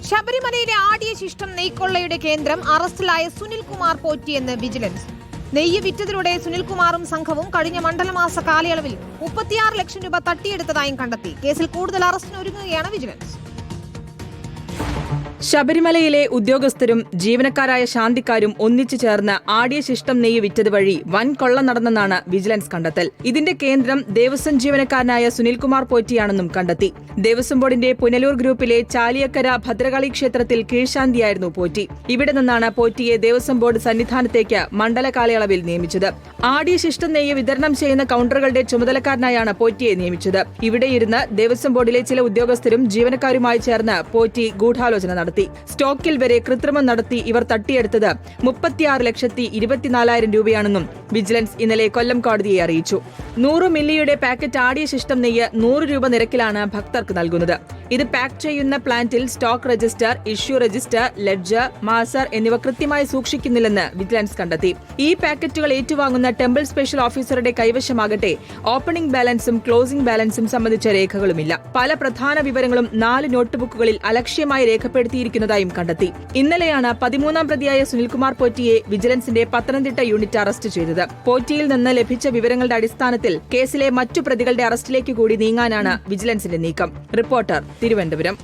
ശബരിമലയിലെ ആടിയ ശിഷ്ടം നെയ്ക്കൊള്ളയുടെ കേന്ദ്രം അറസ്റ്റിലായ സുനിൽകുമാർ പോറ്റിയെന്ന് വിജിലൻസ്. നെയ്യ് വിറ്റതിലൂടെ സുനിൽകുമാറും സംഘവും കഴിഞ്ഞ മണ്ഡലമാസ കാലയളവിൽ 36 ലക്ഷം രൂപ തട്ടിയെടുത്തതായും കണ്ടെത്തി. കേസിൽ കൂടുതൽ അറസ്റ്റിനൊരുങ്ങുകയാണ് വിജിലൻസ്. ശബരിമലയിലെ ഉദ്യോഗസ്ഥരും ജീവനക്കാരായ ശാന്തിക്കാരും ഒന്നിച്ചു ചേർന്ന് ആടിയ ശിഷ്ടം നെയ്യ് വിറ്റത് വഴി വൻ കൊള്ള നടന്നെന്നാണ് വിജിലൻസ് കണ്ടെത്തൽ. ഇതിന്റെ കേന്ദ്രം ദേവസ്വം ജീവനക്കാരനായ സുനിൽകുമാർ പോറ്റിയാണെന്നും കണ്ടെത്തി. ദേവസ്വം ബോർഡിന്റെ പുനലൂർ ഗ്രൂപ്പിലെ ചാലിയക്കര ഭദ്രകാളി ക്ഷേത്രത്തിൽ കീഴ്ശാന്തിയായിരുന്നു പോറ്റി. ഇവിടെ നിന്നാണ് പോറ്റിയെ ദേവസ്വം ബോർഡ് സന്നിധാനത്തേക്ക് മണ്ഡല കാലയളവിൽ നിയമിച്ചത്. ആടിയ ശിഷ്ടം നെയ്യ് വിതരണം ചെയ്യുന്ന കൌണ്ടറുകളുടെ ചുമതലക്കാരനായാണ് പോറ്റിയെ നിയമിച്ചത്. ഇവിടെയിരുന്ന് ദേവസ്വം ബോർഡിലെ ചില ഉദ്യോഗസ്ഥരും ജീവനക്കാരുമായി ചേർന്ന് പോറ്റി ഗൂഢാലോചന നടത്തി. സ്റ്റോക്കിൽ വരെ കൃത്രിമം നടത്തി ഇവർ തട്ടിയെടുത്തത് 36,24,000 രൂപയാണെന്നും വിജിലൻസ് ഇന്നലെ കൊല്ലം കോടതിയെ അറിയിച്ചു. 100 മില്ലിയുടെ പാക്കറ്റ് ആടിയ ശിഷ്ടം നെയ്യ് 100 രൂപ നിരക്കിലാണ് ഭക്തർക്ക് നൽകുന്നത്. ഇത് പാക്ക് ചെയ്യുന്ന പ്ലാന്റിൽ stock register, issue register, ledger, മാസർ എന്നിവ കൃത്യമായി സൂക്ഷിക്കുന്നില്ലെന്ന് വിജിലൻസ് കണ്ടെത്തി. ഈ പാക്കറ്റുകൾ ഏറ്റുവാങ്ങുന്ന ടെമ്പിൾ സ്പെഷ്യൽ ഓഫീസറുടെ കൈവശമാകട്ടെ ഓപ്പണിംഗ് ബാലൻസും ക്ലോസിംഗ് ബാലൻസും സംബന്ധിച്ച രേഖകളുമില്ല. പല പ്രധാന വിവരങ്ങളും 4 നോട്ട്ബുക്കുകളിൽ അലക്ഷ്യമായി രേഖപ്പെടുത്തിയിരിക്കുന്നതായും കണ്ടെത്തി. ഇന്നലെയാണ് 13ാം പ്രതിയായ സുനിൽകുമാർ പോറ്റിയെ വിജിലൻസിന്റെ പത്തനംതിട്ട യൂണിറ്റ് അറസ്റ്റ് ചെയ്തത്. പോറ്റിയിൽ നിന്ന് ലഭിച്ച വിവരങ്ങളുടെ അടിസ്ഥാനത്തിൽ കേസിലെ മറ്റു പ്രതികളുടെ അറസ്റ്റിലേക്ക് കൂടി നീങ്ങാനാണ് വിജിലൻസിന്റെ നീക്കം. റിപ്പോർട്ടർ, തിരുവനന്തപുരം.